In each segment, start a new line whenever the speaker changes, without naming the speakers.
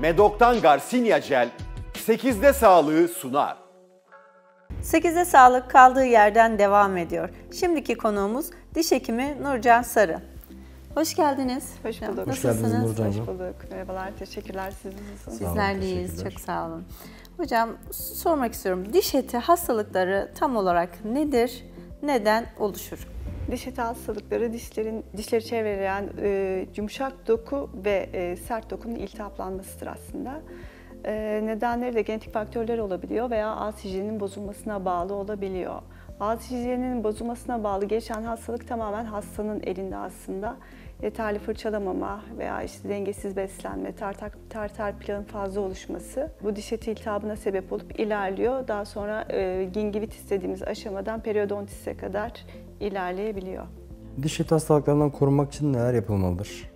Medok'tan Garcinia Gel 8'de sağlığı sunar.
8'de sağlık kaldığı yerden devam ediyor. Şimdiki konuğumuz diş hekimi Nurcan Sarı. Hoş geldiniz.
Hoş bulduk.
Hoş geldiniz Nurcan'cığım.
Hoş bulduk. Merhabalar, teşekkürler. Siz nasılsınız?
Sizler deyiz, çok sağ olun. Hocam sormak istiyorum, diş eti hastalıkları tam olarak nedir, neden oluşur?
Diş eti hastalıkları dişleri çevreleyen yumuşak doku ve sert dokunun iltihaplanmasıdır aslında. Nedenleri de genetik faktörler olabiliyor veya ağız hijyeninin bozulmasına bağlı olabiliyor. Ağız hijyeninin bozulmasına bağlı gelişen hastalık tamamen hastanın elinde aslında. Yeterli fırçalamama veya işte dengesiz beslenme, tartar plağın fazla oluşması bu diş eti iltihabına sebep olup ilerliyor. Daha sonra gingivitis dediğimiz aşamadan periodontise kadar ilerleyebiliyor.
Diş eti hastalıklarından korunmak için neler yapılmalıdır?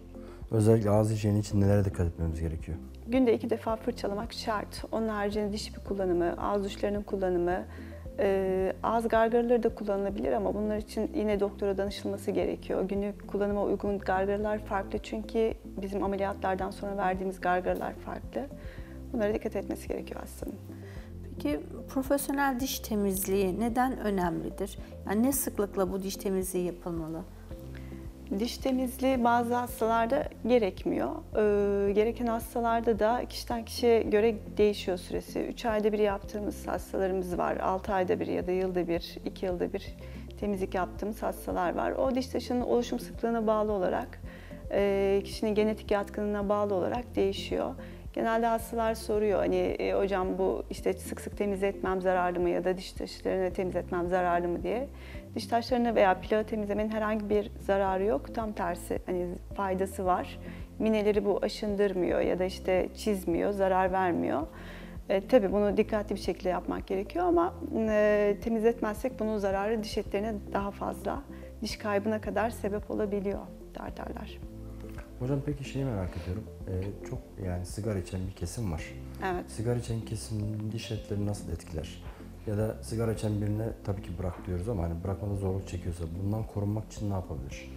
Özellikle ağız hijyeni için nelere dikkat etmemiz gerekiyor?
Günde 2 defa fırçalamak şart. Onun haricinde diş ipi kullanımı, ağız duşlarının kullanımı, ağız gargaraları da kullanılabilir ama bunlar için yine doktora danışılması gerekiyor. Günlük kullanıma uygun gargaralar farklı çünkü bizim ameliyatlardan sonra verdiğimiz gargaralar farklı. Bunlara dikkat etmesi gerekiyor hastanın.
Peki profesyonel diş temizliği neden önemlidir? Yani ne sıklıkla bu diş temizliği yapılmalı?
Diş temizliği bazı hastalarda gerekmiyor. Gereken hastalarda da kişiden kişiye göre değişiyor süresi. 3 ayda bir yaptığımız hastalarımız var. 6 ayda bir ya da yılda bir, 2 yılda bir temizlik yaptığımız hastalar var. O diş taşının oluşum sıklığına bağlı olarak, kişinin genetik yatkınlığına bağlı olarak değişiyor. Genelde hastalar soruyor hani hocam bu işte sık sık temizletmem zararlı mı ya da diş taşlarını temizletmem zararlı mı diye. Diş taşlarını veya plağı temizlemenin herhangi bir zararı yok. Tam tersi hani faydası var. Mineleri bu aşındırmıyor ya da işte çizmiyor, zarar vermiyor. Tabii bunu dikkatli bir şekilde yapmak gerekiyor ama temizletmezsek bunun zararı diş etlerine daha fazla, diş kaybına kadar sebep olabiliyor tartarlar.
Hocam peki şeyi merak ediyorum. Çok yani sigara içen bir kesim var.
Evet.
Sigara içen kesimin diş etleri nasıl etkiler? Ya da sigara içen birine tabii ki bırak diyoruz ama hani bırakmada zorluk çekiyorsa bundan korunmak için ne yapabilir?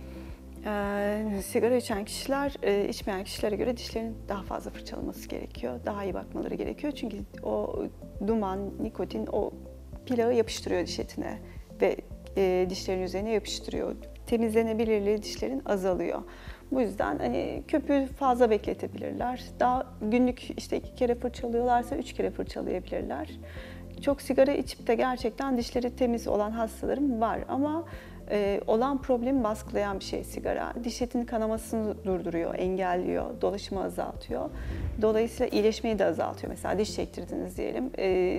Sigara içen kişiler, içmeyen kişilere göre dişlerini daha fazla fırçalaması gerekiyor. Daha iyi bakmaları gerekiyor. Çünkü o duman, nikotin o plağı yapıştırıyor diş etine ve dişlerin üzerine yapıştırıyor. Temizlenebilirliği dişlerin azalıyor. Bu yüzden hani köpüğü fazla bekletebilirler. Daha günlük işte 2 kere fırçalıyorlarsa 3 kere fırçalayabilirler. Çok sigara içip de gerçekten dişleri temiz olan hastalarım var ama olan problemi baskılayan bir şey sigara. Diş etinin kanamasını durduruyor, engelliyor, dolaşımı azaltıyor. Dolayısıyla iyileşmeyi de azaltıyor. Mesela diş çektirdiniz diyelim,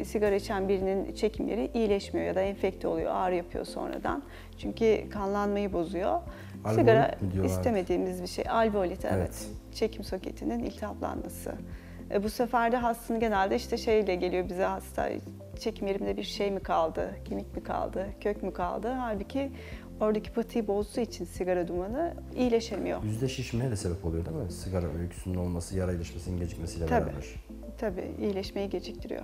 sigara içen birinin çekimleri iyileşmiyor ya da enfekte oluyor, ağrı yapıyor sonradan. Çünkü kanlanmayı bozuyor.
Alveolit
sigara
mi diyorlar?
İstemediğimiz bir şey. Alveolit evet. Çekim soketinin iltihaplanması. Bu sefer de hastanın genelde işte şeyle geliyor bize hasta, çekim yerimde bir şey mi kaldı, kemik mi kaldı, kök mü kaldı? Halbuki oradaki patiyi bozduğu için sigara dumanı iyileşemiyor.
Yüzde şişmeye de sebep oluyor değil mi? Sigara öyküsünün olması, yara iyileşmesinin gecikmesiyle beraber.
Tabii, iyileşmeyi geciktiriyor.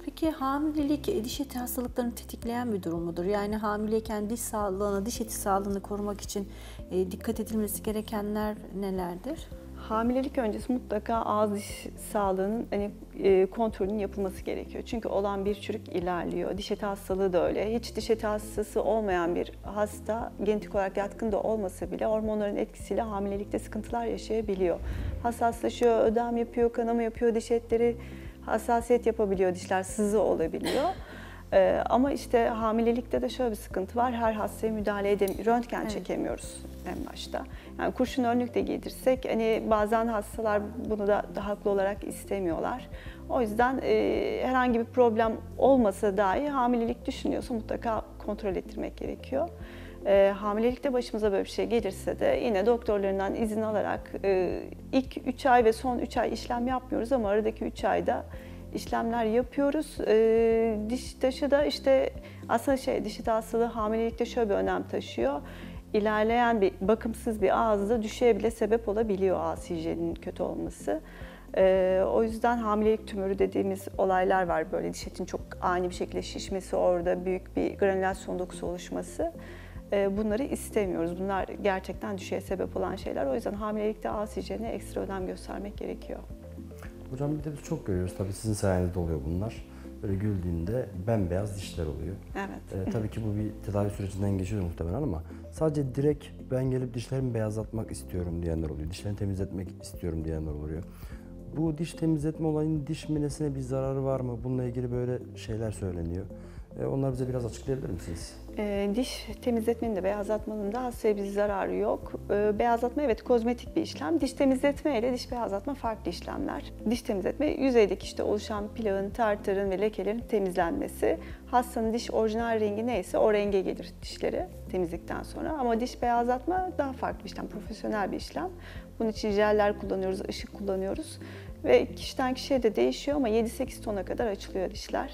Peki hamilelik diş eti hastalıklarını tetikleyen bir durum mudur? Yani hamileyken diş sağlığını, diş eti sağlığını korumak için dikkat edilmesi gerekenler nelerdir?
Hamilelik öncesi mutlaka ağız diş sağlığının kontrolünün yapılması gerekiyor. Çünkü olan bir çürük ilerliyor. Diş eti hastalığı da öyle. Hiç diş eti hastası olmayan bir hasta genetik olarak yatkın da olmasa bile hormonların etkisiyle hamilelikte sıkıntılar yaşayabiliyor. Hassaslaşıyor, ödem yapıyor, kanama yapıyor, diş etleri hassasiyet yapabiliyor, dişler sızı olabiliyor. Ama işte hamilelikte de şöyle bir sıkıntı var. Her hastaya müdahale edemiyoruz. Röntgen çekemiyoruz en başta. Yani kurşun önlük de giydirsek hani bazen hastalar bunu da haklı olarak istemiyorlar. O yüzden herhangi bir problem olmasa dahi hamilelik düşünüyorsa mutlaka kontrol ettirmek gerekiyor. Hamilelikte başımıza böyle bir şey gelirse de yine doktorlarından izin alarak ilk 3 ay ve son 3 ay işlem yapmıyoruz ama aradaki 3 ayda işlemler yapıyoruz. Diş taşı da işte aslında diş eti hastalığı hamilelikte şöyle bir önem taşıyor. İlerleyen bir bakımsız bir ağızda düşeye bile sebep olabiliyor ağız hijyeninin kötü olması. O yüzden hamilelik tümörü dediğimiz olaylar var. Böyle diş etinin çok ani bir şekilde şişmesi, orada büyük bir granülasyon dokusu oluşması. Bunları istemiyoruz. Bunlar gerçekten düşeye sebep olan şeyler. O yüzden hamilelikte ağız hijyenine ekstra önem göstermek gerekiyor.
Hocam bir de biz çok görüyoruz, tabii sizin sayenizde oluyor bunlar. Böyle güldüğünde bembeyaz dişler oluyor.
Evet.
Tabii ki bu bir tedavi sürecinden geçiyor muhtemelen ama sadece direkt ben gelip dişlerimi beyazlatmak istiyorum diyenler oluyor. Dişlerimi temizletmek istiyorum diyenler oluyor. Bu diş temizletme olayının diş minesine bir zararı var mı? Bununla ilgili böyle şeyler söyleniyor. Onları bize biraz açıklayabilir misiniz?
Diş temizletmenin de beyazlatmanın da hastaya bir zararı yok. Beyazlatma evet kozmetik bir işlem. Diş temizletme ile diş beyazlatma farklı işlemler. Diş temizletme yüzeydeki işte oluşan plağın, tartarın ve lekelerin temizlenmesi. Hastanın diş orijinal rengi neyse o renge gelir dişleri temizlikten sonra. Ama diş beyazlatma daha farklı bir işlem, profesyonel bir işlem. Bunun için jeller kullanıyoruz, ışık kullanıyoruz. Ve kişiden kişiye de değişiyor ama 7-8 tona kadar açılıyor dişler.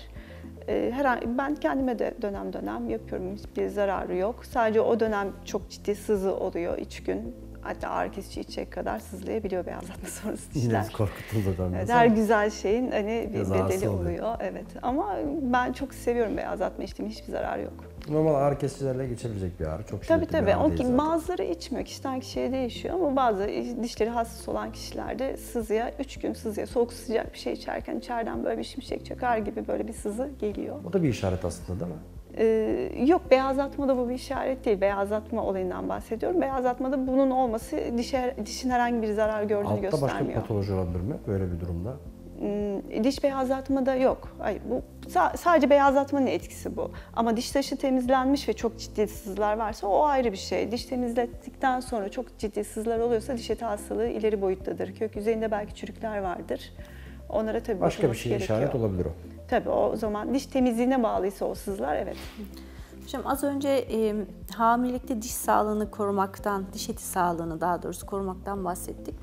Ben kendime de dönem dönem yapıyorum. Hiçbir zararı yok. Sadece o dönem çok ciddi sızı oluyor 3 gün. Hatta ağrı kesici içecek kadar sızlayabiliyor beyazlatma sonrası dişler.
Yine korkuttunuz hocam.
Evet, her güzel şeyin hani bir
Cezası
bedeli
oluyor.
oluyor. Evet. Ama ben çok seviyorum beyazlatma işlemi. Hiçbir zararı yok.
Normal ağrı kesicilerle geçebilecek bir ağrı. Çok
Tabii
şiddetli bir
tabii.
ağrı değil zaten.
Bazıları içmiyor. Kişiden kişiye değişiyor ama bazı dişleri hassas olan kişilerde sızıya 3 gün sızıya soğuk sıcak bir şey içerken içeriden böyle bir şimşek çakar gibi böyle bir sızı geliyor.
O da bir işaret aslında değil mi?
Yok, beyazlatmada bu bir işaret değil. Beyazlatma olayından bahsediyorum. Beyazlatmada bunun olması dişin herhangi bir zarar gördüğünü
Altta başka bir
göstermiyor.
patoloji olabilir mi böyle bir durumda?
Diş beyazlatmada yok. Hayır, bu sadece beyazlatmanın etkisi bu. Ama diş taşı temizlenmiş ve çok ciddi sızılar varsa o ayrı bir şey. Diş temizlettikten sonra çok ciddi sızılar oluyorsa diş eti hastalığı ileri boyuttadır. Kök yüzeyinde belki çürükler vardır. Onlara tabii
Başka bir
bakılması
şeye
gerekiyor.
işaret olabilir o.
Tabii o zaman diş temizliğine bağlıysa o sızılar evet.
Hocam az önce hamilelikte diş sağlığını korumaktan, diş eti sağlığını daha doğrusu korumaktan bahsettik.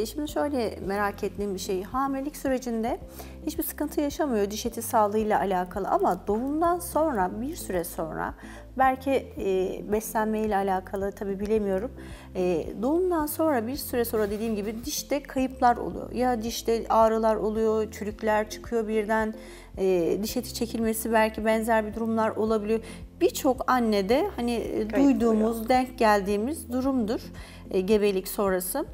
Şimdi şöyle merak ettiğim bir şey, hamilelik sürecinde hiçbir sıkıntı yaşamıyor diş eti sağlığıyla alakalı ama doğumdan sonra bir süre sonra belki beslenmeyle alakalı tabii bilemiyorum. Doğumdan sonra bir süre sonra dediğim gibi dişte kayıplar oluyor. Ya dişte ağrılar oluyor, çürükler çıkıyor birden, diş eti çekilmesi belki benzer bir durumlar olabiliyor. Birçok annede hani duyduğumuz, denk geldiğimiz durumdur gebelik sonrası.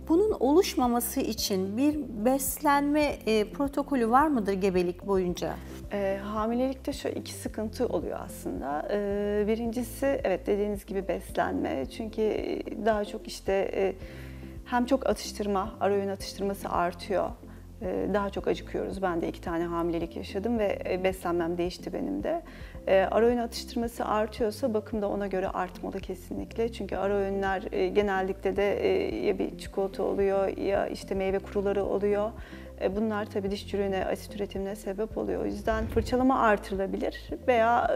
Bunun oluşmaması için bir beslenme protokolü var mıdır gebelik boyunca?
Hamilelikte şöyle iki sıkıntı oluyor aslında. Birincisi evet dediğiniz gibi beslenme. Çünkü daha çok işte hem çok atıştırma, ara öğün atıştırması artıyor. Daha çok acıkıyoruz. Ben de 2 tane hamilelik yaşadım ve beslenmem değişti benim de. Ara öğün atıştırması artıyorsa bakım da ona göre artmalı kesinlikle. Çünkü ara öğünler genellikle de ya bir çikolata oluyor ya işte meyve kuruları oluyor. Bunlar tabii diş çürüğüne, asit üretimine sebep oluyor. O yüzden fırçalama artırılabilir veya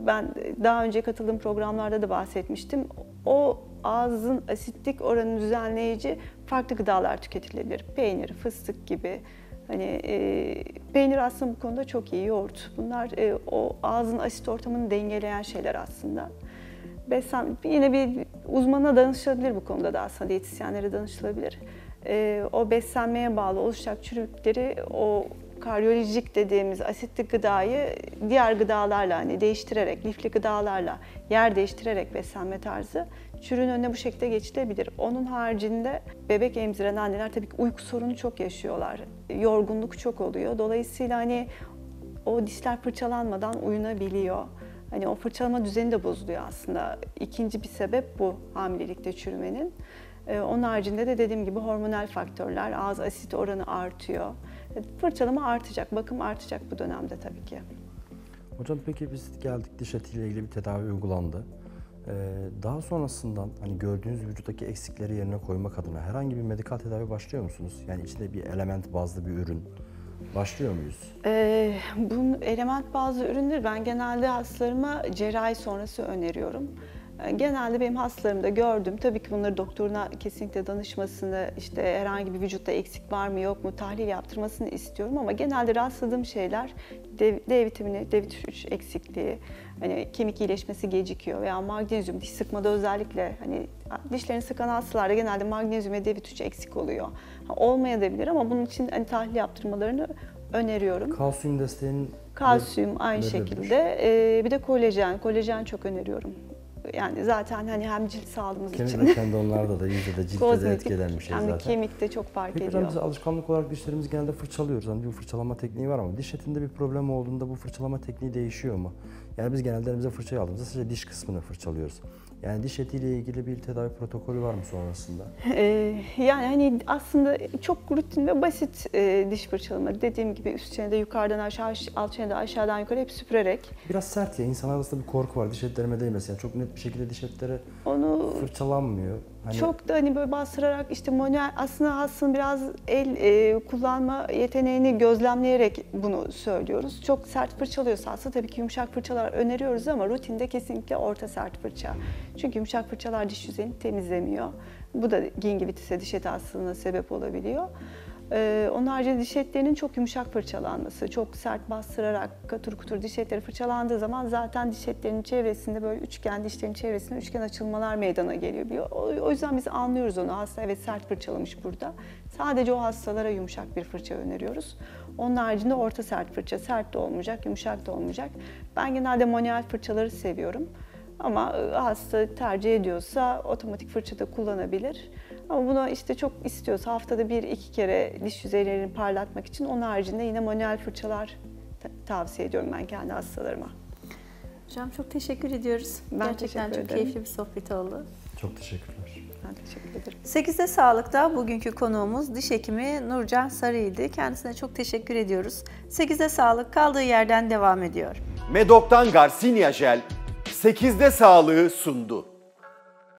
ben daha önce katıldığım programlarda da bahsetmiştim. O ağzın asitlik oranını düzenleyici farklı gıdalar tüketilebilir. Peynir, fıstık gibi. Hani peynir aslında bu konuda çok iyi, yoğurt. Bunlar o ağzın asit ortamını dengeleyen şeyler aslında. Yine bir uzmana danışılabilir bu konuda da aslında diyetisyenlere danışılabilir. O beslenmeye bağlı oluşacak çürükleri o kardiyolojik dediğimiz asitli gıdayı diğer gıdalarla hani değiştirerek, lifli gıdalarla yer değiştirerek beslenme tarzı çürüğün önüne bu şekilde geçilebilir. Onun haricinde bebek emziren anneler tabii ki uyku sorunu çok yaşıyorlar. Yorgunluk çok oluyor. Dolayısıyla hani o dişler fırçalanmadan uyunabiliyor. Hani o fırçalama düzeni de bozuluyor aslında. İkinci bir sebep bu hamilelikte çürümenin. Onun haricinde de dediğim gibi hormonal faktörler, ağız asit oranı artıyor. Fırçalama artacak, bakım artacak bu dönemde tabii ki.
Hocam peki biz geldik, diş etiyle ilgili bir tedavi uygulandı. Daha sonrasından hani gördüğünüz vücuttaki eksikleri yerine koymak adına herhangi bir medikal tedavi başlıyor musunuz? Yani içinde bir element bazlı bir ürün başlıyor muyuz?
Bu element bazlı ürünleri ben genelde hastalarıma cerrahi sonrası öneriyorum. Genelde benim hastalarımda gördüm. Tabii ki bunları doktoruna kesinlikle danışmasını, işte herhangi bir vücutta eksik var mı yok mu tahlil yaptırmasını istiyorum ama genelde rastladığım şeyler D vitamini, D3 eksikliği, hani kemik iyileşmesi gecikiyor veya magnezyum, diş sıkmada özellikle hani dişlerini sıkan hastalarda genelde magnezyum ve D3 eksik oluyor. Olmayabilir ama bunun için hani tahlil yaptırmalarını öneriyorum.
Kalsiyum desteğinin
Kalsiyum aynı şekilde. Bir de kolajen çok öneriyorum. Yani zaten hani hem cilt sağlığımız
Kemik
için
ve tendonlarda da yüzde de ciltte de
kozmetik
etkilen bir şey
hem de
zaten.
kemikte çok fark
Peki hocam
ediyor.
biz alışkanlık olarak dişlerimizi genelde fırçalıyoruz. Hani bir fırçalama tekniği var ama diş etinde bir problem olduğunda bu fırçalama tekniği değişiyor mu? Yani biz genelde elimize fırçayı aldığımızda sadece diş kısmını fırçalıyoruz. Yani diş etiyle ilgili bir tedavi protokolü var mı sonrasında?
Yani hani aslında çok rutin ve basit diş fırçalama. Dediğim gibi üst çenede yukarıdan aşağı, alt çenede aşağıdan yukarı hep süpürerek.
Biraz sert ya, insan arasında bir korku var diş etlerime değmesin. Yani çok net bir şekilde diş etleri
Onu
fırçalanmıyor. Hani
çok da hani böyle bastırarak işte manuel, aslında hastanın biraz el kullanma yeteneğini gözlemleyerek bunu söylüyoruz. Çok sert fırçalıyorsa aslında tabii ki yumuşak fırçalar öneriyoruz ama rutinde kesinlikle orta sert fırça. Çünkü yumuşak fırçalar diş yüzeyini temizlemiyor. Bu da gingivitis'e, diş eti hastalığına sebep olabiliyor. Onun haricinde diş etlerinin çok yumuşak fırçalanması, çok sert bastırarak katır kutur diş etleri fırçalandığı zaman zaten diş etlerinin çevresinde böyle üçgen, dişlerin çevresinde üçgen açılmalar meydana geliyor. O yüzden biz anlıyoruz onu. Hasta evet sert fırçalamış burada. Sadece o hastalara yumuşak bir fırça öneriyoruz. Onun haricinde orta sert fırça, sert de olmayacak, yumuşak da olmayacak. Ben genelde manuel fırçaları seviyorum. Ama hasta tercih ediyorsa otomatik fırça da kullanabilir. Ama bunu işte çok istiyorsa haftada 1-2 kere diş yüzeylerini parlatmak için onun haricinde yine manuel fırçalar tavsiye ediyorum ben kendi hastalarıma.
Hocam çok teşekkür ediyoruz.
Ben
Gerçekten
teşekkür
çok
ederim.
keyifli bir sohbet oldu.
çok teşekkürler.
Ben teşekkür ederim.
8'de Sağlık'ta bugünkü konuğumuz diş hekimi Nurcan Sarı'ydı. Kendisine çok teşekkür ediyoruz. 8'de Sağlık kaldığı yerden devam ediyor.
Medok'tan Garcinia Jel 8'de sağlığı sundu.